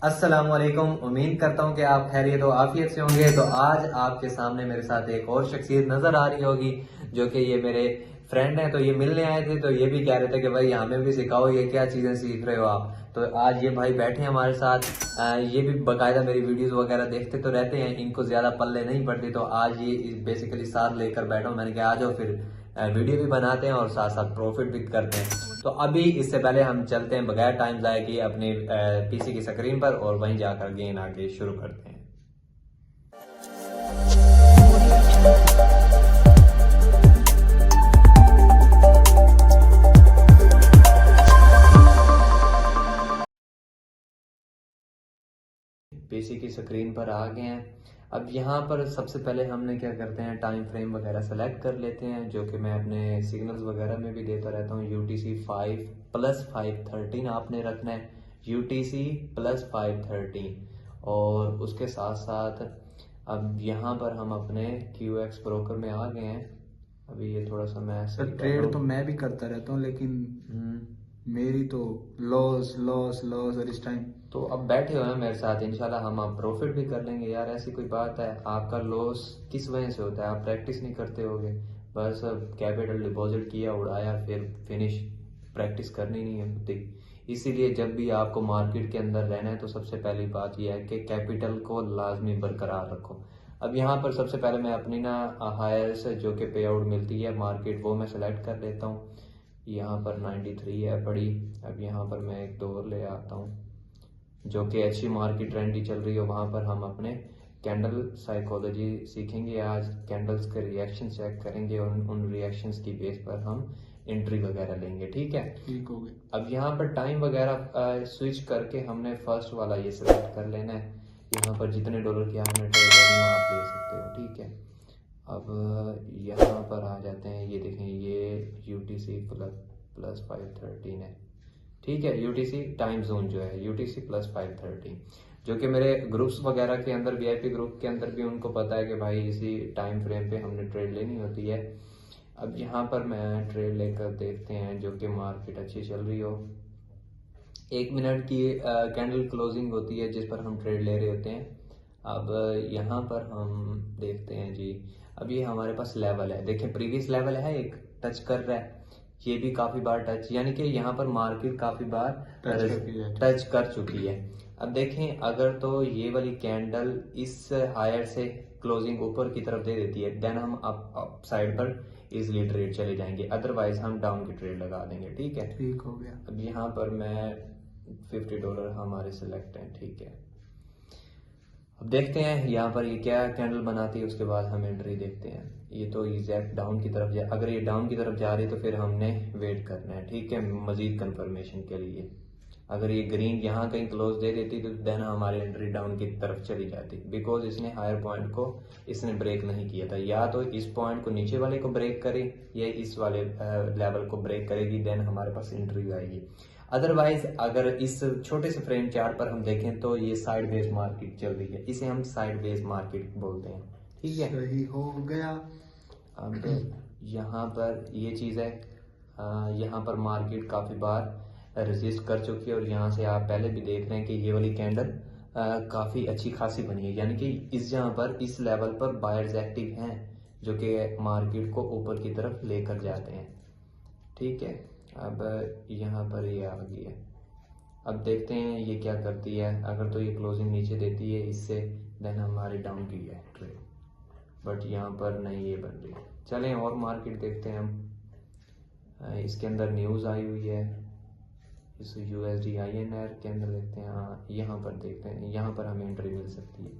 अस्सलाम वालेकुम। उम्मीद करता हूँ कि आप खैरियत और आफियत से होंगे। तो आज आपके सामने मेरे साथ एक और शख्सियत नज़र आ रही होगी, जो कि ये मेरे फ्रेंड हैं। तो ये मिलने आए थे, तो ये भी कह रहे थे कि भाई हमें भी सिखाओ, ये क्या चीज़ें सीख रहे हो आप। तो आज ये भाई बैठे हैं हमारे साथ। ये भी बाकायदा मेरी वीडियोस वगैरह देखते तो रहते हैं, इनको ज़्यादा पल्ले नहीं पड़ती। तो आज ये बेसिकली साथ लेकर बैठा हूँ, मैंने कहा आ जाओ फिर वीडियो भी बनाते हैं और साथ साथ प्रॉफिट भी करते हैं। तो अभी इससे पहले हम चलते हैं बगैर टाइम ज़ाया किए अपनी पीसी की स्क्रीन पर और वहीं जाकर गेम आगे शुरू करते हैं। पीसी की स्क्रीन पर आ गए हैं। अब यहाँ पर सबसे पहले हमने क्या करते हैं, टाइम फ्रेम वगैरह सेलेक्ट कर लेते हैं, जो कि मैं अपने सिग्नल्स वगैरह में भी देता रहता हूँ। UTC 5+513 आपने रखना है, UTC +513। और उसके साथ साथ अब यहाँ पर हम अपने QX ब्रोकर में आ गए हैं। अभी ये थोड़ा सा मैं सर सही कर रहा ट्रेड तो हूँ। मैं भी करता रहता हूँ, लेकिन हम्म। मेरी तो लॉस लॉस लॉस। और इस टाइम तो अब बैठे हुए हैं मेरे साथ, इंशाल्लाह हम आप प्रॉफिट भी कर लेंगे यार। ऐसी कोई बात है? आपका लॉस किस वजह से होता है? आप प्रैक्टिस नहीं करते होगे, बस कैपिटल डिपॉजिट किया, उड़ाया, फिर फिनिश। प्रैक्टिस करनी नहीं है खुद ही। इसीलिए जब भी आपको मार्केट के अंदर रहना है तो सबसे पहली बात यह है कि कैपिटल को लाजमी बरकरार रखो। अब यहाँ पर सबसे पहले मैं अपनी ना हायर जो कि पे आउट मिलती है मार्केट, वो मैं सेलेक्ट कर लेता हूँ। यहाँ पर 93 है पड़ी। अब यहाँ पर मैं एक दो और ले आता हूँ, जो कि अच्छी मार्केट ट्रेंड चल रही है। वहाँ पर हम अपने कैंडल साइकोलॉजी सीखेंगे आज, कैंडल्स के रिएक्शन चेक करेंगे और उन रिएक्शंस की बेस पर हम एंट्री वगैरह लेंगे। ठीक है, ठीक हो गया। अब यहाँ पर टाइम वगैरह स्विच करके हमने फर्स्ट वाला ये सिलेक्ट कर लेना है। यहाँ पर जितने डॉलर की आपने ट्रेड लेनी हो आप ले सकते हो। ठीक है, अब यहाँ पर आ जाते हैं। ये देखें, ये UTC +513 है। ठीक है, UTC टाइम जोन जो है UTC +513, जो कि मेरे ग्रुप्स वगैरह के अंदर, VIP ग्रुप के अंदर भी उनको पता है कि भाई इसी टाइम फ्रेम पे हमने ट्रेड लेनी होती है। अब यहाँ पर मैं ट्रेड लेकर देखते हैं, जो कि मार्केट अच्छी चल रही हो। 1 मिनट की कैंडल क्लोजिंग होती है जिस पर हम ट्रेड ले रहे होते हैं। अब यहाँ पर हम देखते हैं जी, अब ये हमारे पास लेवल है, देखें प्रीवियस लेवल है, एक टच कर रहा है। ये भी काफ़ी बार टच, यानी कि यहाँ पर मार्केट काफ़ी बार टच करके जाती है। टच कर चुकी है। अब देखें, अगर तो ये वाली कैंडल इस हायर से क्लोजिंग ऊपर की तरफ दे देती है, देन हम अप साइड पर इजिली ट्रेड चले जाएंगे, अदरवाइज हम डाउन की ट्रेड लगा देंगे। ठीक है, ठीक हो गया। अब यहाँ पर मैं $50 हमारे सिलेक्ट हैं। ठीक है, अब देखते हैं यहाँ पर ये क्या कैंडल बनाती है, उसके बाद हम एंट्री देखते हैं। ये तो एग्जैक्ट डाउन की तरफ जा, अगर ये डाउन की तरफ जा रही है तो फिर हमने वेट करना है। ठीक है, मजीद कंफर्मेशन के लिए। अगर ये ग्रीन यहाँ कहीं क्लोज दे देती तो देन हमारी एंट्री डाउन की तरफ चली जाती, बिकॉज इसने हायर पॉइंट को इसने ब्रेक नहीं किया था। या तो इस पॉइंट को, नीचे वाले को ब्रेक करे, या इस वाले लेवल को ब्रेक करेगी, देन हमारे पास एंट्री आएगी। अदरवाइज अगर इस छोटे से फ्रेम चार्ट पर हम देखें तो ये साइड बेस मार्केट चल रही है, इसे हम साइड बेस मार्केट बोलते हैं। ठीक है, सही हो गया। अब यहाँ पर ये चीज़ है, यहाँ पर मार्केट काफ़ी बार रजिस्ट कर चुकी है और यहाँ से आप पहले भी देख रहे हैं कि ये वाली कैंडल काफ़ी अच्छी खासी बनी है, यानी कि इस जहाँ पर इस लेवल पर बायर्स एक्टिव हैं, जो कि मार्केट को ऊपर की तरफ लेकर जाते हैं। ठीक है, अब यहाँ पर ये आ गई है। अब देखते हैं ये क्या करती है। अगर तो ये क्लोजिंग नीचे देती है इससे, देन हमारी डाउन की है ट्रेड, बट यहाँ पर नहीं ये बन रही। चलें और मार्केट देखते हैं हम। इसके अंदर न्यूज़ आई हुई है, इस USD INR के अंदर देखते हैं। हाँ, यहाँ पर देखते हैं, यहाँ पर हमें एंट्री मिल सकती है।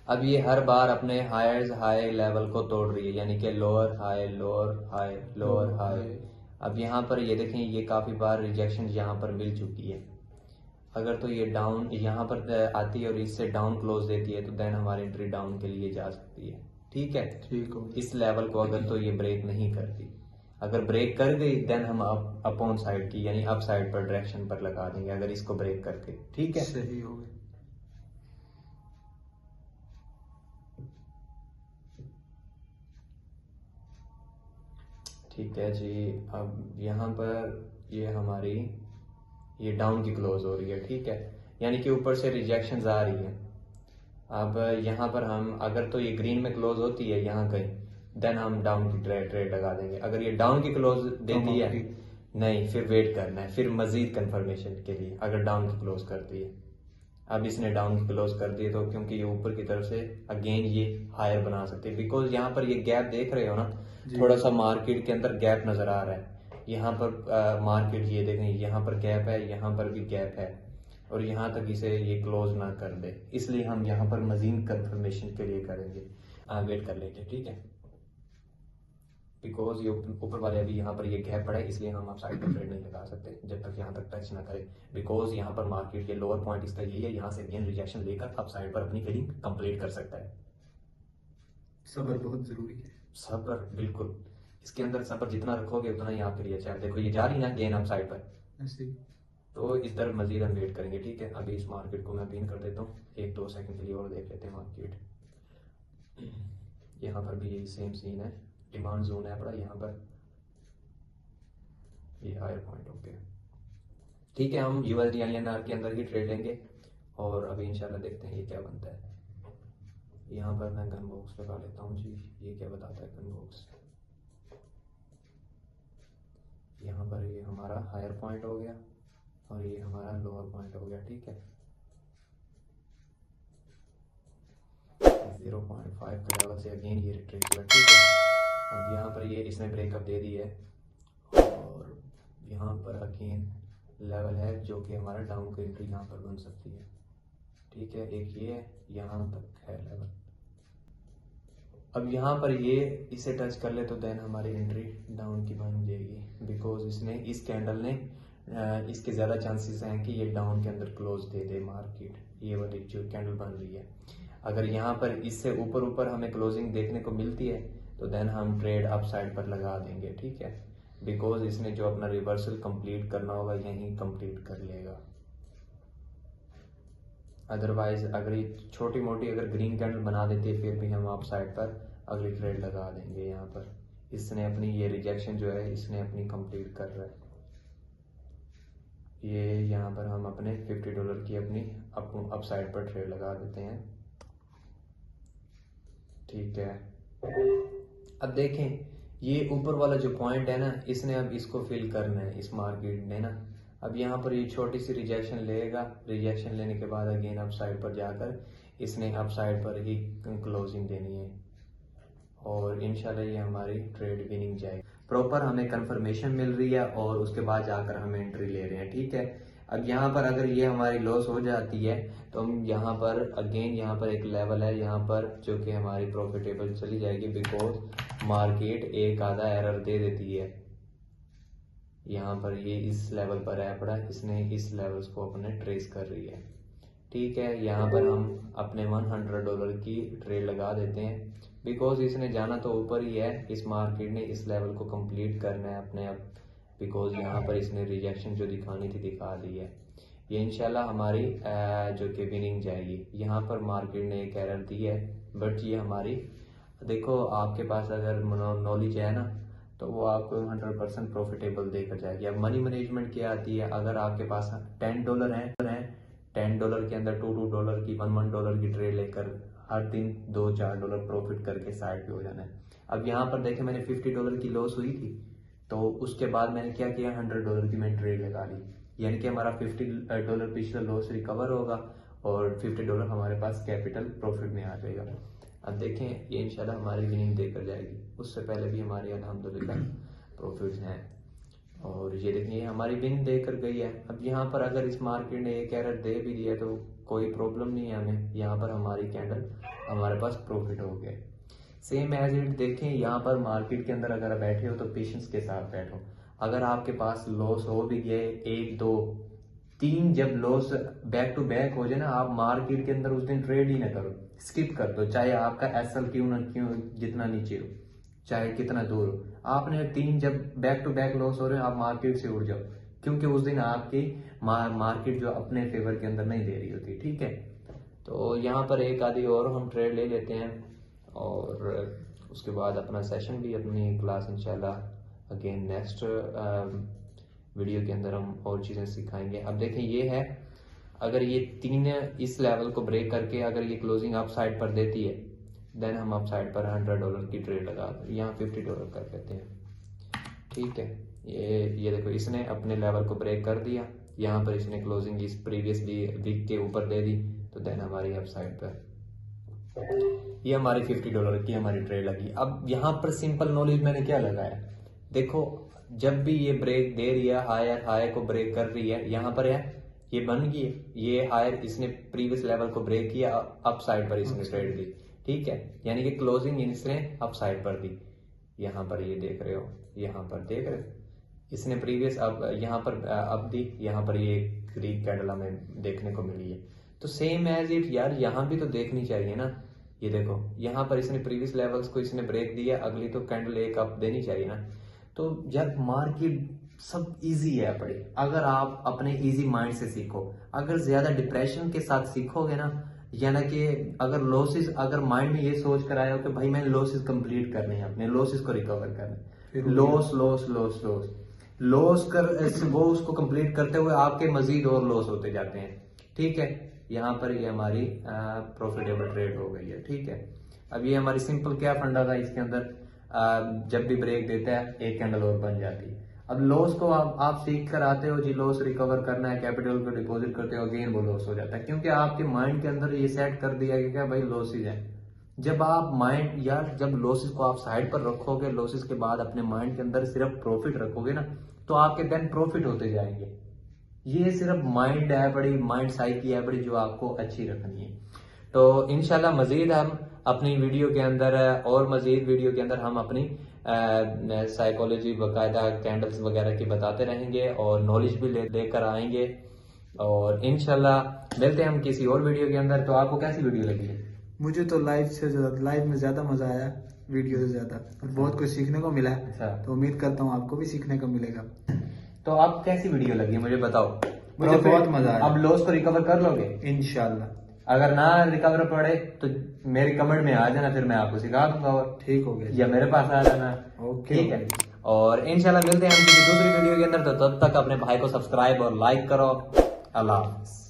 अब ये हर बार अपने हायर हाई लेवल को तोड़ रही है, यानी कि lower high lower high lower high. अब यहाँ पर ये देखें, ये काफ़ी बार रिजेक्शन यहाँ पर मिल चुकी है। अगर तो ये डाउन यहाँ पर आती है और इससे डाउन क्लोज देती है तो देन हमारी एंट्री डाउन के लिए जा सकती है। ठीक है, ठीक हो गया। इस लेवल को अगर तो ये ब्रेक नहीं करती, अगर ब्रेक कर गई देन हम अपॉन साइड की, यानी अप साइड पर डायरेक्शन पर लगा देंगे, अगर इसको ब्रेक करके। ठीक है, सही हो गया। ठीक है जी। अब यहाँ पर ये हमारी ये डाउन की क्लोज हो रही है, ठीक है, यानी कि ऊपर से रिजेक्शंस आ रही है। अब यहाँ पर हम अगर तो ये ग्रीन में क्लोज होती है यहाँ कहीं, देन हम डाउन की ट्रेड लगा देंगे। अगर ये डाउन की क्लोज देती है, नहीं, फिर वेट करना है, फिर मजीद कंफर्मेशन के लिए, अगर डाउन की क्लोज करती है। अब इसने डाउन की क्लोज कर दी, तो क्योंकि ये ऊपर की तरफ से अगेन ये हायर बना सकते हैं, बिकॉज यहाँ पर ये गैप देख रहे हो ना, थोड़ा सा मार्केट के अंदर गैप नजर आ रहा है। यहाँ पर मार्केट ये देखें, यहाँ पर गैप है, यहाँ पर भी गैप है, और यहाँ तक इसे ये क्लोज ना कर दे, इसलिए हम यहाँ पर मजीद कंफर्मेशन के लिए करेंगे, वेट कर लेंगे, ठीक है। बिकॉज ये ऊपर वाले अभी यहाँ पर ये गैप पड़ा है, इसलिए हम आप साइड पर ट्रेड नहीं लगा सकते जब तक यहाँ तक टच ना करे, बिकॉज यहाँ पर मार्केट के लोअर पॉइंट इसका यही है, यहाँ से अगेन रिजेक्शन लेकर आप साइड पर अपनी फिलिंग कंप्लीट कर सकता है। सब्र बहुत जरूरी है। सब्र, बिल्कुल, इसके अंदर सब्र जितना रखोगे उतना ही आपके लिए अच्छा है। देखो ये जा रही ना गेन आप साइड पर, ऐसे तो इस तरफ मजीद हम वेट करेंगे, ठीक है। अभी इस मार्केट को मैं पिन कर देता हूँ, 1-2 सेकंड के लिए और देख लेते हैं मार्केट। यहाँ पर भी यही सेम सीन है, डिमांड जोन है पड़ा यहाँ पर, ये हायर पॉइंट, ओके, ठीक है। हम USD INR के अंदर ही ट्रेड लेंगे और अभी इंशाल्लाह देखते हैं ये क्या बनता है। यहाँ पर मैं गन बॉक्स लगा लेता हूँ जी, ये क्या बताता है गन बॉक्स। यहाँ पर ये हमारा हायर पॉइंट हो गया और ये हमारा लोअर पॉइंट हो गया, ठीक है। 0.5 के लेवल से अगेन ये रिट्रेस हुआ, ठीक है। अब यहाँ पर ये इसने ब्रेकअप दे दी है और यहाँ पर अगेन लेवल है जो कि हमारा डाउन की एंट्री यहाँ पर बन सकती है, ठीक है। एक ये यहाँ तक है लेवल, अब यहाँ पर ये इसे टच कर ले तो देन हमारी एंट्री डाउन की बन जाएगी, बिकॉज इसने इस कैंडल ने इसके ज़्यादा चांसेस हैं कि ये डाउन के अंदर क्लोज दे दे मार्केट, ये वाली जो कैंडल बन रही है। अगर यहाँ पर इससे ऊपर ऊपर हमें क्लोजिंग देखने को मिलती है तो देन हम ट्रेड अप साइड पर लगा देंगे, ठीक है, बिकॉज इसने जो अपना रिवर्सल कंप्लीट करना होगा यहीं कंप्लीट कर लेगा। अदरवाइज अगर ये छोटी मोटी अगर ग्रीन कैंडल बना देती है फिर भी हम आप साइड पर अगली ट्रेड लगा देंगे। यहाँ पर इसने अपनी ये रिजेक्शन जो है इसने अपनी कंप्लीट कर रहा है, ये यहाँ पर हम अपने $50 की अपनी अप साइड पर ट्रेड लगा देते हैं, ठीक है। अब देखें ये ऊपर वाला जो पॉइंट है ना, इसने अब इसको फिल करना है इस मार्केट ने ना। अब यहाँ पर ये छोटी सी रिजेक्शन लेगा, रिजेक्शन लेने के बाद अगेन अप साइड पर जाकर इसने अप साइड पर ही क्लोजिंग देनी है और इंशाल्लाह ये हमारी ट्रेड विनिंग जाएगी। प्रॉपर हमें कंफर्मेशन मिल रही है और उसके बाद जाकर हम एंट्री ले रहे हैं, ठीक है। अब यहाँ पर अगर ये हमारी लॉस हो जाती है तो हम यहाँ पर अगेन यहाँ पर एक लेवल है यहाँ पर जो कि हमारी प्रॉफिटेबल चली जाएगी, बिकॉज मार्केट एक आधा एरर दे देती है। यहाँ पर ये इस लेवल पर है पड़ा, इसने इस लेवल्स को अपने ट्रेस कर रही है, ठीक है। यहाँ पर हम अपने $100 की ट्रेड लगा देते हैं, बिकॉज इसने जाना तो ऊपर ही है, इस मार्केट ने इस लेवल को कंप्लीट करना है अपने आप, बिकॉज यहाँ पर इसने रिजेक्शन जो दिखानी थी दिखा दी है। ये इंशाल्लाह हमारी जो कि विनिंग जाएगी। यहाँ पर मार्केट ने एक एरर दी है बट ये हमारी, देखो आपके पास अगर नॉलेज है ना तो वो आपको 100% प्रॉफिटेबल देकर जाएगी। अब मनी मैनेजमेंट क्या आती है, अगर आपके पास $10 है, $10 के अंदर $2 की $1 की ट्रेड लेकर हर दिन $2-4 प्रॉफिट करके साइड पे हो जाना है। अब यहाँ पर देखें मैंने $50 की लॉस हुई थी तो उसके बाद मैंने क्या किया, $100 की मैंने ट्रेड लगा ली, यानी कि हमारा $50 पिछला लॉस रिकवर होगा और $50 हमारे पास कैपिटल प्रॉफिट में आ जाएगा। अब देखें ये इंशाल्लाह हमारी विनिंग देकर जाएगी, उससे पहले भी हमारी अल्हम्दुलिल्लाह प्रॉफिट्स हैं और ये देखिए हमारी विन देकर गई है। अब यहाँ पर अगर इस मार्केट ने एक एरर दे भी दिया तो कोई प्रॉब्लम नहीं है हमें, यहाँ पर हमारी कैंडल हमारे पास प्रॉफिट हो गए। सेम एज इट देखें यहाँ पर मार्केट के अंदर अगर बैठे हो तो पेशेंस के साथ बैठो। अगर आपके पास लॉस हो भी गए 1, 2, 3, जब लॉस बैक टू बैक हो जाए ना, आप मार्केट के अंदर उस दिन ट्रेड ही ना करो, स्किप कर दो, चाहे आपका SL क्यों जितना नीचे हो, चाहे कितना दूर हो। आपने 3 जब बैक टू बैक लॉस हो रहे हो आप मार्केट से उड़ जाओ, क्योंकि उस दिन आपकी मार्केट जो अपने फेवर के अंदर नहीं दे रही होती, ठीक है। तो यहाँ पर एक आधी और हम ट्रेड ले लेते हैं और उसके बाद अपना सेशन भी, अपनी क्लास इंशाल्लाह अगेन नेक्स्ट वीडियो के अंदर हम और चीज़ें सिखाएंगे। अब देखें ये है, अगर ये 3 इस लेवल को ब्रेक करके अगर ये क्लोजिंग अप साइड पर देती है, देन हम अप साइड पर $100 की ट्रेड लगा, यहाँ $50 कर देते हैं। ठीक है, ये देखो इसने अपने लेवल को ब्रेक कर दिया, यहाँ पर इसने क्लोजिंग इस प्रीवियस वीक के ऊपर दे दी, तो देन हमारी अप साइड पर ये हमारी $50 की हमारी ट्रेड लगी। अब यहाँ पर सिंपल नॉलेज मैंने क्या लगाया, देखो जब भी ये ब्रेक दे रही है, हायर को ब्रेक कर रही है, यहाँ पर है ये बन गई है, ये हायर इसने प्रीवियस लेवल को ब्रेक किया, अप साइड पर इसने ट्रेड दी। ठीक है, यानी कि क्लोजिंग इसने अप साइड पर दी। यहाँ पर ये देख रहे हो, यहाँ पर देख रहे हो इसने प्रीवियस अब यहाँ पर अब दी, यहाँ पर ये ग्रीक कैंडल हमें देखने को मिली है। तो सेम एज इट यार यहाँ भी तो देखनी चाहिए ना। ये देखो यहाँ पर इसने प्रीवियस लेवल्स को इसने ब्रेक दिया, अगली तो कैंडल एक अप देनी चाहिए ना। तो यार मार्केट सब इजी है बड़ी, अगर आप अपने इजी माइंड से सीखो। अगर ज्यादा डिप्रेशन के साथ सीखोगे ना, यानी कि अगर लॉसेस, अगर माइंड में ये सोच कर आए हो कि भाई मैंने लॉसेस कंप्लीट करने हैं, अपने लॉसेस को रिकवर करना, लॉस कर वो उसको कंप्लीट करते हुए आपके मजीद और लॉस होते जाते हैं। ठीक है, यहाँ पर ये हमारी प्रॉफिटेबल ट्रेड हो गई है। ठीक है, अब ये हमारी सिंपल क्या फंडा था इसके अंदर, जब भी ब्रेक देता है एक कैंडल और बन जाती है। अब लॉस को आप सीख कर आते हो जी, लॉस रिकवर करना है, कैपिटल को डिपॉजिट करते हो, अगेन वो लॉस हो जाता है, क्योंकि आपके माइंड के अंदर ये सेट कर दिया कि क्या भाई लॉसेज है। जब आप माइंड यार जब लॉसेस को आप साइड पर रखोगे, लॉसेस के बाद अपने माइंड के अंदर सिर्फ प्रॉफिट रखोगे ना, तो आपके देन प्रॉफिट होते जाएंगे। ये सिर्फ माइंड है बड़ी, माइंड साइकी है बड़ी, जो आपको अच्छी रखनी है। तो इंशाल्लाह मजीद हम अपनी वीडियो के अंदर और मजीद वीडियो के अंदर हम अपनी साइकोलॉजी बाकायदा कैंडल्स वगैरह की बताते रहेंगे और नॉलेज भी लेकर आएंगे। और इंशाल्लाह मिलते हैं हम किसी और वीडियो के अंदर। तो आपको कैसी वीडियो लगी है? मुझे तो लाइव में ज्यादा मजा आया वीडियो से ज्यादा, और बहुत कुछ सीखने को मिला है। अच्छा, तो उम्मीद करता हूँ आपको भी सीखने को मिलेगा। तो आप कैसी वीडियो लगी मुझे बताओ। मुझे बहुत मजा आया। अब लॉस को रिकवर कर लोगे इंशाल्लाह। अगर ना रिकवर पड़े तो मेरे कमेंट में आ जाना, फिर मैं आपको सिखा दूंगा। और ठीक हो गया, या मेरे पास आ जाना। ओके, ठीक है, और इंशाल्लाह मिलते हैं हम किसी दूसरी वीडियो के अंदर। तो तब तक अपने भाई को सब्सक्राइब और लाइक करो। अल्लाह हाफिज़।